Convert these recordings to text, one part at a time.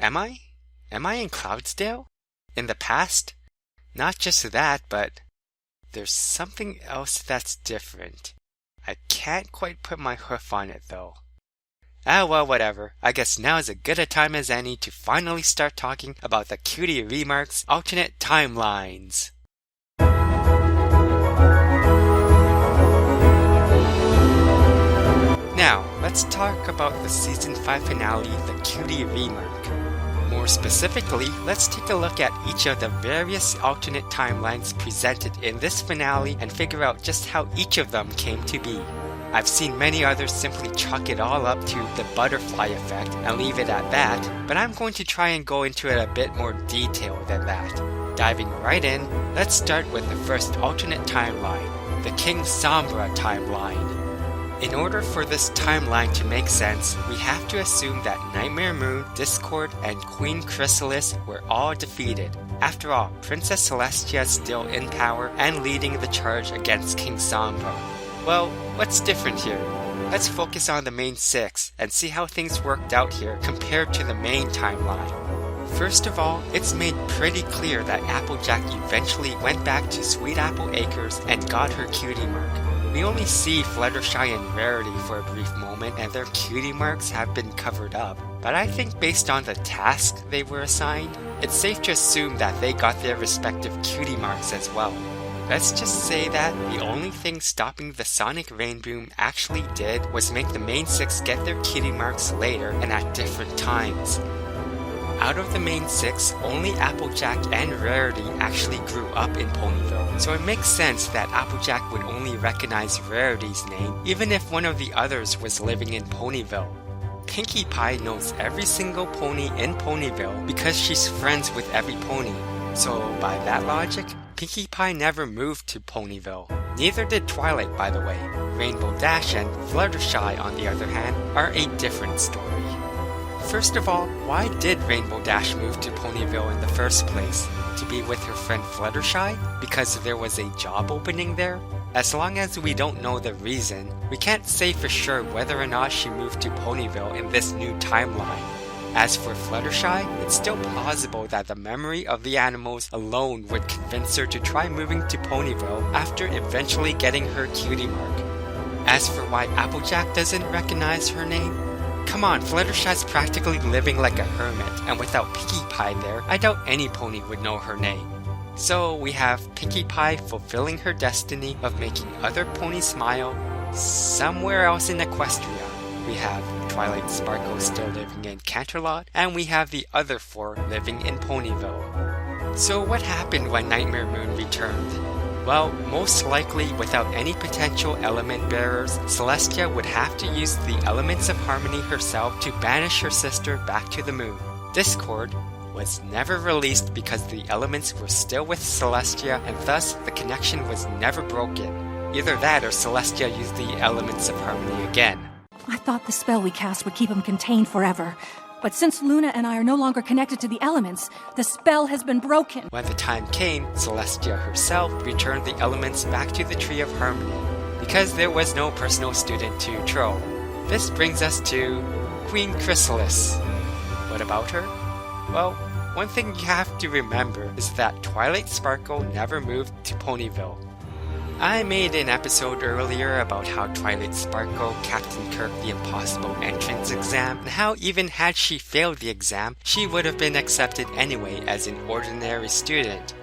Am I? Am I in Cloudsdale? In the past? Not just that, but there's something else that's different. I can't quite put my hoof on it though. Well, whatever. I guess now is as good a time as any to finally start talking about the Cutie Remarks alternate timelines. Now, let's talk about the Season 5 finale, the Cutie Remark. More specifically, let's take a look at each of the various alternate timelines presented in this finale and figure out just how each of them came to be. I've seen many others simply chalk it all up to the butterfly effect and leave it at that, but I'm going to try and go into it a bit more detail than that. Diving right in, let's start with the first alternate timeline, the King Sombra timeline. In order for this timeline to make sense, we have to assume that Nightmare Moon, Discord, and Queen Chrysalis were all defeated. After all, Princess Celestia is still in power and leading the charge against King Sombra. Well, what's different here? Let's focus on the main 6 and see how things worked out here compared to the main timeline. First of all, it's made pretty clear that Applejack eventually went back to Sweet Apple Acres and got her cutie mark. We only see Fluttershy and Rarity for a brief moment and their cutie marks have been covered up, but I think based on the task they were assigned, it's safe to assume that they got their respective cutie marks as well. Let's just say that the only thing stopping the Sonic Rain Boom actually did was make the main 6 get their cutie marks later and at different times. Out of the main 6, only Applejack and Rarity actually grew up in Ponyville, so it makes sense that Applejack would only recognize Rarity's name even if one of the others was living in Ponyville. Pinkie Pie knows every single pony in Ponyville because she's friends with every pony, so by that logic, Pinkie Pie never moved to Ponyville. Neither did Twilight, by the way. Rainbow Dash and Fluttershy, on the other hand, are a different story. First of all, why did Rainbow Dash move to Ponyville in the first place? To be with her friend Fluttershy? Because there was a job opening there? As long as we don't know the reason, we can't say for sure whether or not she moved to Ponyville in this new timeline. As for Fluttershy, it's still plausible that the memory of the animals alone would convince her to try moving to Ponyville after eventually getting her cutie mark. As for why Applejack doesn't recognize her name, come on, Fluttershy's practically living like a hermit, and without Pinkie Pie there, I doubt any pony would know her name. So we have Pinkie Pie fulfilling her destiny of making other ponies smile somewhere else in Equestria. We have Twilight Sparkle still living in Canterlot, and we have the other 4 living in Ponyville. So what happened when Nightmare Moon returned? Well, most likely without any potential element bearers, Celestia would have to use the elements of harmony herself to banish her sister back to the moon. Discord was never released because the elements were still with Celestia and thus the connection was never broken. Either that or Celestia used the elements of harmony again. I thought the spell we cast would keep him contained forever. But since Luna and I are no longer connected to the elements, the spell has been broken. When the time came, Celestia herself returned the elements back to the Tree of Harmony, because there was no personal student to troll. This brings us to Queen Chrysalis. What about her? Well, one thing you have to remember is that Twilight Sparkle never moved to Ponyville. I made an episode earlier about how Twilight Sparkle Captain Kirk the Impossible entrance exam, and how even had she failed the exam, she would have been accepted anyway as an ordinary student.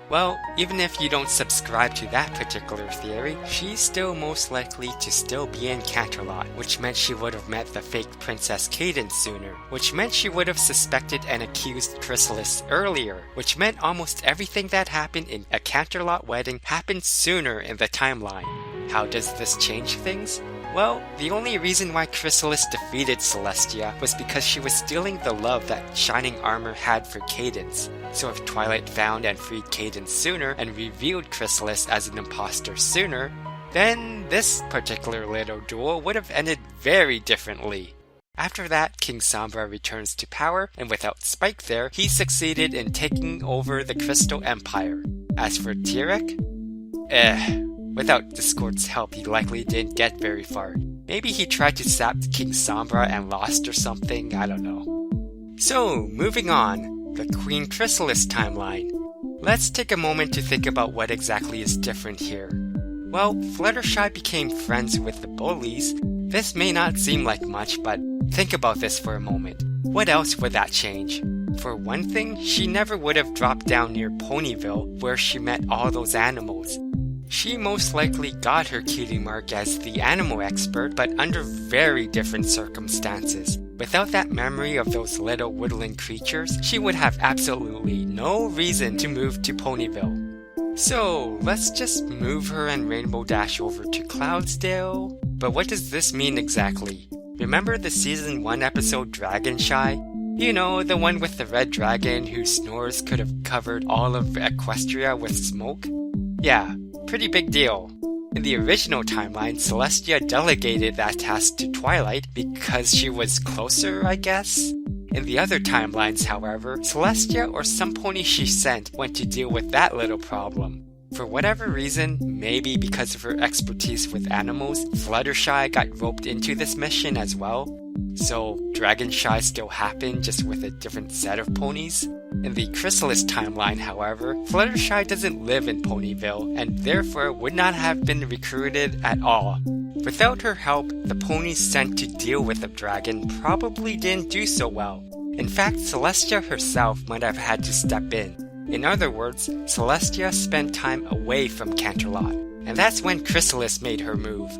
Well, even if you don't subscribe to that particular theory, she's still most likely to still be in Canterlot, which meant she would have met the fake Princess Cadance sooner, which meant she would have suspected and accused Chrysalis earlier, which meant almost everything that happened in a Canterlot wedding happened sooner in the timeline. How does this change things? Well, the only reason why Chrysalis defeated Celestia was because she was stealing the love that Shining Armor had for Cadance. So if Twilight found and freed Cadance sooner and revealed Chrysalis as an imposter sooner, then this particular little duel would have ended very differently. After that, King Sombra returns to power, and without Spike there, he succeeded in taking over the Crystal Empire. As for Tirek, without Discord's help, he likely didn't get very far. Maybe he tried to sap King Sombra and lost or something, I don't know. So, moving on, the Queen Chrysalis timeline. Let's take a moment to think about what exactly is different here. Well, Fluttershy became friends with the bullies. This may not seem like much, but think about this for a moment. What else would that change? For one thing, she never would have dropped down near Ponyville where she met all those animals. She most likely got her cutie mark as the animal expert, but under very different circumstances. Without that memory of those little woodland creatures, she would have absolutely no reason to move to Ponyville. So, let's just move her and Rainbow Dash over to Cloudsdale. But what does this mean exactly? Remember the Season 1 episode Dragonshy? You know, the one with the red dragon whose snores could have covered all of Equestria with smoke? Yeah, pretty big deal. In the original timeline, Celestia delegated that task to Twilight because she was closer, I guess? In the other timelines, however, Celestia or some pony she sent went to deal with that little problem. For whatever reason, maybe because of her expertise with animals, Fluttershy got roped into this mission as well. So, Dragonshy still happened, just with a different set of ponies. In the Chrysalis timeline, however, Fluttershy doesn't live in Ponyville, and therefore would not have been recruited at all. Without her help, the ponies sent to deal with the dragon probably didn't do so well. In fact, Celestia herself might have had to step in. In other words, Celestia spent time away from Canterlot, and that's when Chrysalis made her move.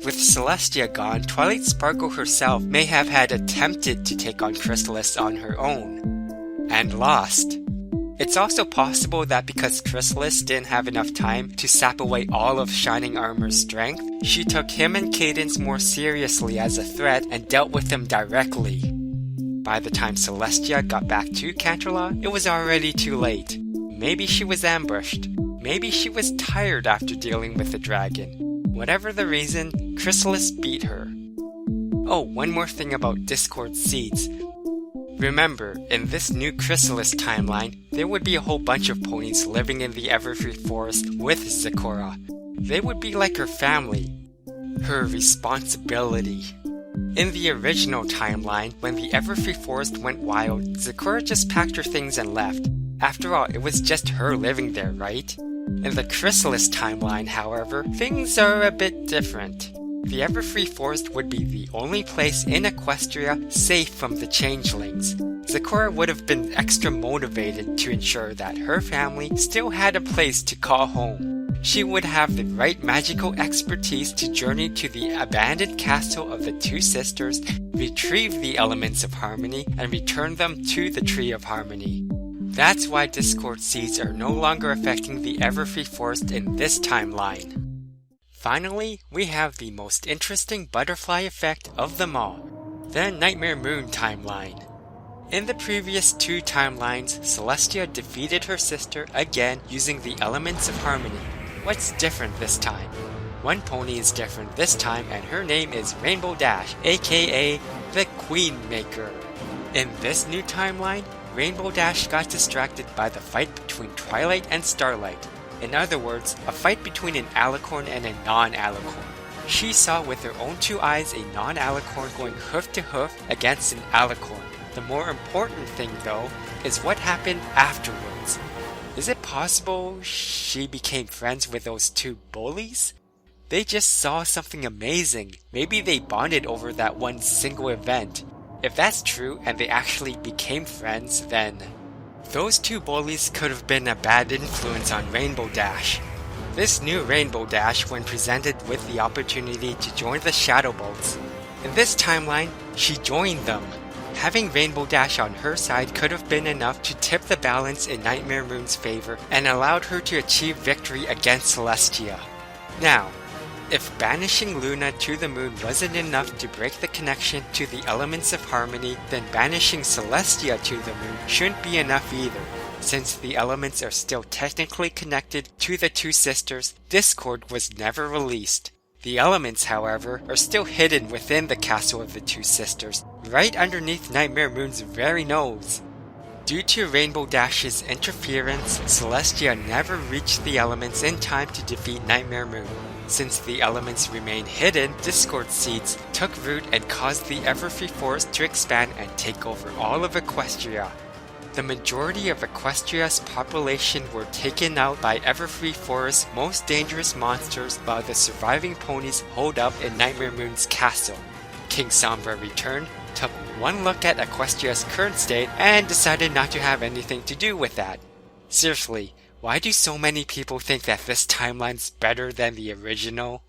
With Celestia gone, Twilight Sparkle herself may have had attempted to take on Chrysalis on her own, and lost. It's also possible that because Chrysalis didn't have enough time to sap away all of Shining Armor's strength, she took him and Cadance more seriously as a threat and dealt with them directly. By the time Celestia got back to Canterlot, it was already too late. Maybe she was ambushed. Maybe she was tired after dealing with the dragon. Whatever the reason, Chrysalis beat her. Oh, one more thing about Discord Seeds. Remember, in this new Chrysalis timeline, there would be a whole bunch of ponies living in the Everfree Forest with Zecora. They would be like her family. Her responsibility. In the original timeline, when the Everfree Forest went wild, Zecora just packed her things and left. After all, it was just her living there, right? In the Chrysalis timeline, however, things are a bit different. The Everfree Forest would be the only place in Equestria safe from the changelings. Zecora would have been extra motivated to ensure that her family still had a place to call home. She would have the right magical expertise to journey to the abandoned castle of the two sisters, retrieve the elements of harmony, and return them to the Tree of Harmony. That's why Discord Seeds are no longer affecting the Everfree Forest in this timeline. Finally, we have the most interesting butterfly effect of them all, the Nightmare Moon timeline. In the previous two timelines, Celestia defeated her sister again using the elements of harmony. What's different this time? One pony is different this time, and her name is Rainbow Dash, aka the Queen Maker. In this new timeline, Rainbow Dash got distracted by the fight between Twilight and Starlight. In other words, a fight between an alicorn and a non-alicorn. She saw with her own two eyes a non-alicorn going hoof to hoof against an alicorn. The more important thing, though, is what happened afterwards. Is it possible she became friends with those two bullies? They just saw something amazing. Maybe they bonded over that one single event. If that's true and they actually became friends, then those two bullies could have been a bad influence on Rainbow Dash. This new Rainbow Dash, when presented with the opportunity to join the Shadow Bolts. In this timeline, she joined them. Having Rainbow Dash on her side could have been enough to tip the balance in Nightmare Moon's favor and allowed her to achieve victory against Celestia. Now, if banishing Luna to the moon wasn't enough to break the connection to the elements of harmony, then banishing Celestia to the moon shouldn't be enough either. Since the elements are still technically connected to the two sisters, Discord was never released. The elements, however, are still hidden within the castle of the two sisters, right underneath Nightmare Moon's very nose. Due to Rainbow Dash's interference, Celestia never reached the elements in time to defeat Nightmare Moon. Since the elements remain hidden, Discord seeds took root and caused the Everfree Forest to expand and take over all of Equestria. The majority of Equestria's population were taken out by Everfree Forest's most dangerous monsters while the surviving ponies holed up in Nightmare Moon's castle. King Sombra returned, took one look at Equestria's current state, and decided not to have anything to do with that. Seriously, why do so many people think that this timeline's better than the original?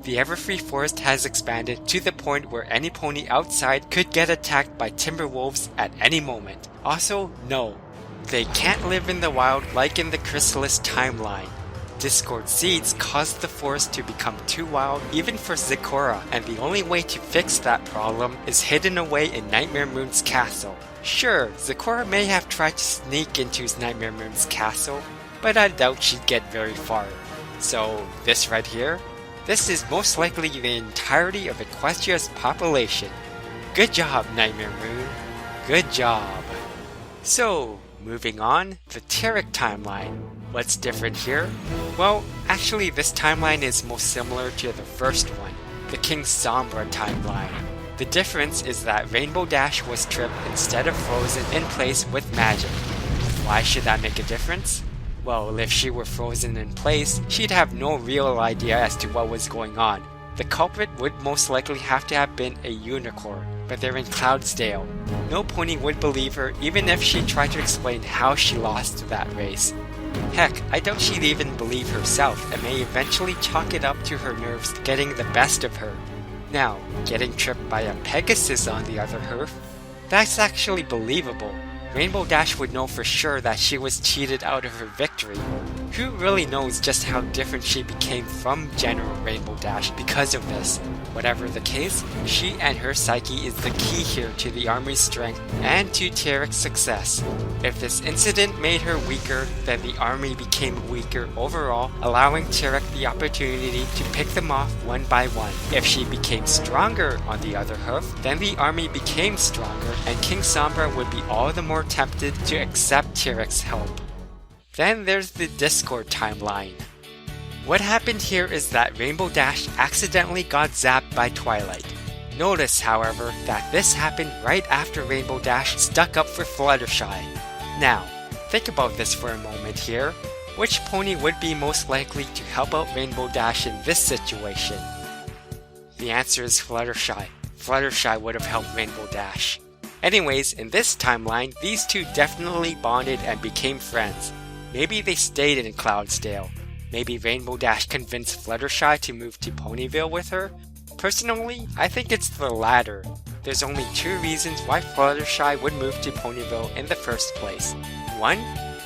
The Everfree Forest has expanded to the point where any pony outside could get attacked by timberwolves at any moment. Also, no, they can't live in the wild like in the Chrysalis timeline. Discord seeds caused the forest to become too wild even for Zecora, and the only way to fix that problem is hidden away in Nightmare Moon's castle. Sure, Zecora may have tried to sneak into Nightmare Moon's castle, but I doubt she'd get very far. So, this right here? This is most likely the entirety of Equestria's population. Good job, Nightmare Moon. Good job. So, moving on, the Tirek timeline. What's different here? Well, actually this timeline is most similar to the first one, the King Sombra timeline. The difference is that Rainbow Dash was tripped instead of frozen in place with magic. Why should that make a difference? Well, if she were frozen in place, she'd have no real idea as to what was going on. The culprit would most likely have to have been a unicorn, but they're in Cloudsdale. No pony would believe her even if she tried to explain how she lost that race. Heck, I doubt she'd even believe herself and may eventually chalk it up to her nerves getting the best of her. Now, getting tripped by a Pegasus on the other hand, that's actually believable. Rainbow Dash would know for sure that she was cheated out of her victory. Who really knows just how different she became from General Rainbow Dash because of this? Whatever the case, she and her psyche is the key here to the army's strength and to Tirek's success. If this incident made her weaker, then the army became weaker overall, allowing Tirek the opportunity to pick them off one by one. If she became stronger, on the other hand, then the army became stronger, and King Sombra would be all the more tempted to accept Tirek's help. Then there's the Discord timeline. What happened here is that Rainbow Dash accidentally got zapped by Twilight. Notice, however, that this happened right after Rainbow Dash stuck up for Fluttershy. Now, think about this for a moment here. Which pony would be most likely to help out Rainbow Dash in this situation? The answer is Fluttershy. Fluttershy would have helped Rainbow Dash. Anyways, in this timeline, these two definitely bonded and became friends. Maybe they stayed in Cloudsdale. Maybe Rainbow Dash convinced Fluttershy to move to Ponyville with her? Personally, I think it's the latter. There's only two reasons why Fluttershy would move to Ponyville in the first place. One,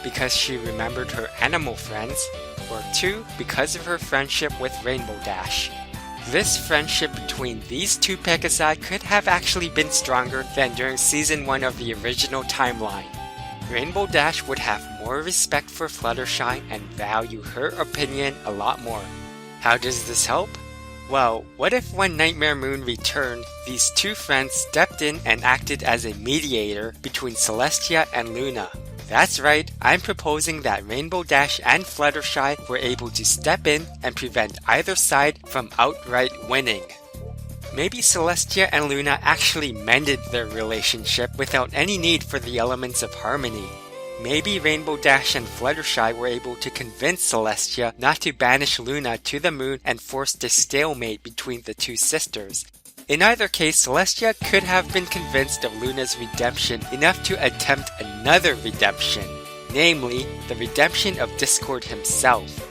because she remembered her animal friends, or two, because of her friendship with Rainbow Dash. This friendship between these two Pegasi could have actually been stronger than during Season 1 of the original timeline. Rainbow Dash would have more respect for Fluttershy and value her opinion a lot more. How does this help? Well, what if when Nightmare Moon returned, these two friends stepped in and acted as a mediator between Celestia and Luna? That's right, I'm proposing that Rainbow Dash and Fluttershy were able to step in and prevent either side from outright winning. Maybe Celestia and Luna actually mended their relationship without any need for the elements of harmony. Maybe Rainbow Dash and Fluttershy were able to convince Celestia not to banish Luna to the moon and force a stalemate between the two sisters. In either case, Celestia could have been convinced of Luna's redemption enough to attempt another redemption, namely, the redemption of Discord himself.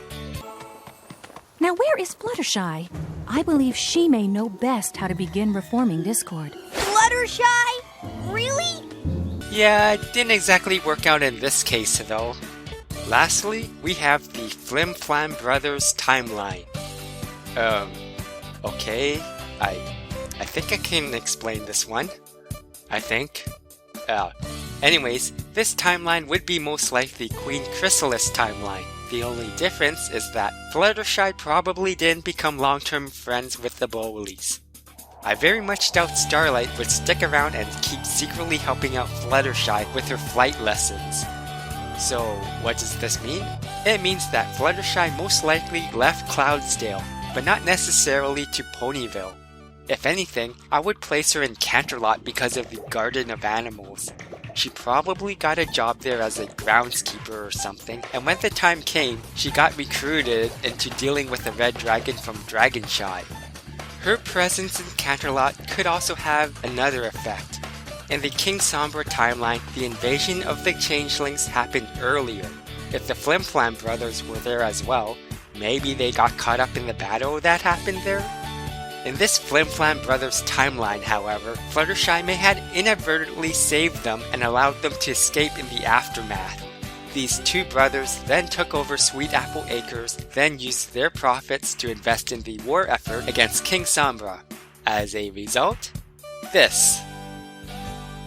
Now where is Fluttershy? I believe she may know best how to begin reforming Discord. Fluttershy? Really? Yeah, it didn't exactly work out in this case though. Lastly, we have the Flim Flam Brothers timeline. Okay, I think I can explain this one. I think. Anyways, this timeline would be most like the Queen Chrysalis timeline. The only difference is that Fluttershy probably didn't become long-term friends with the Bowleys. I very much doubt Starlight would stick around and keep secretly helping out Fluttershy with her flight lessons. So, what does this mean? It means that Fluttershy most likely left Cloudsdale, but not necessarily to Ponyville. If anything, I would place her in Canterlot because of the Garden of Animals. She probably got a job there as a groundskeeper or something, and when the time came, she got recruited into dealing with the Red Dragon from Dragonshy. Her presence in Canterlot could also have another effect. In the King Sombra timeline, the invasion of the changelings happened earlier. If the Flim Flam Brothers were there as well, maybe they got caught up in the battle that happened there? In this Flim Flam Brothers timeline, however, Fluttershy may have inadvertently saved them and allowed them to escape in the aftermath. These two brothers then took over Sweet Apple Acres, then used their profits to invest in the war effort against King Sombra. As a result, this.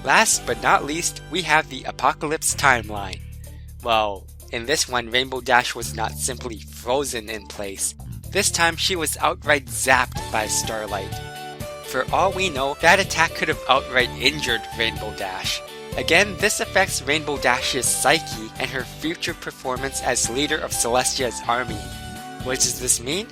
Last but not least, we have the Apocalypse timeline. Well, in this one, Rainbow Dash was not simply frozen in place. This time she was outright zapped by Starlight. For all we know, that attack could have outright injured Rainbow Dash. Again, this affects Rainbow Dash's psyche and her future performance as leader of Celestia's army. What does this mean?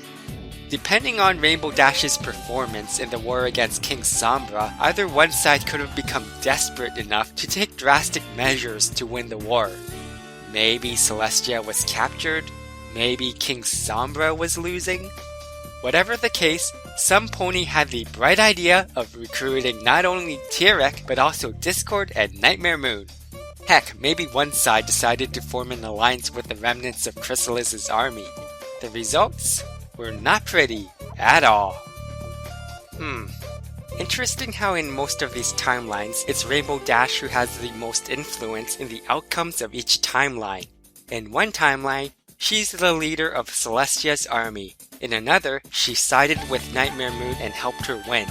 Depending on Rainbow Dash's performance in the war against King Sombra, either one side could have become desperate enough to take drastic measures to win the war. Maybe Celestia was captured? Maybe King Sombra was losing? Whatever the case, some pony had the bright idea of recruiting not only Tirek, but also Discord and Nightmare Moon. Heck, maybe one side decided to form an alliance with the remnants of Chrysalis' army. The results were not pretty at all. Interesting how in most of these timelines, it's Rainbow Dash who has the most influence in the outcomes of each timeline. In one timeline, she's the leader of Celestia's army. In another, she sided with Nightmare Moon and helped her win.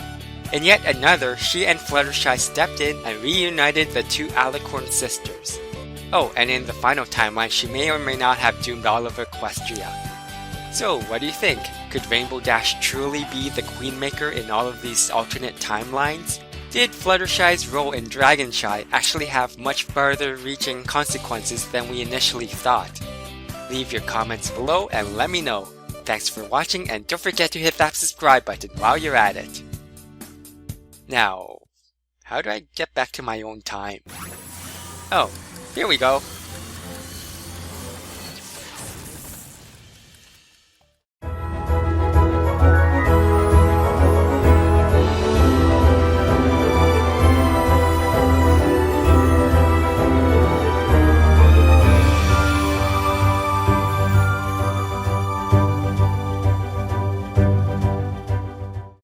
In yet another, she and Fluttershy stepped in and reunited the two Alicorn sisters. Oh, and in the final timeline, she may or may not have doomed all of Equestria. So, what do you think? Could Rainbow Dash truly be the Queenmaker in all of these alternate timelines? Did Fluttershy's role in Dragonshy actually have much farther reaching consequences than we initially thought? Leave your comments below and let me know. Thanks for watching, and don't forget to hit that subscribe button while you're at it. Now, how do I get back to my own time? Oh, here we go.